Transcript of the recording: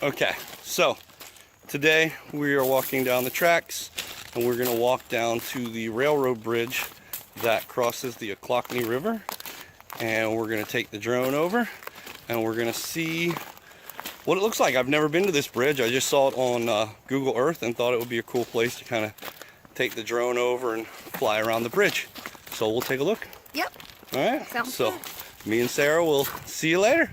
Okay, so today we are walking down the tracks and we're going to walk down to the railroad bridge that crosses the Ochlockonee River, and we're going to take the drone over and we're going to see what it looks like. I've never been to this bridge. I just saw it on Google Earth and thought it would be a cool place to kind of take the drone over and fly around the bridge. So we'll take a look. Yep. All right. Sounds so good. Me and Sarah will see you later.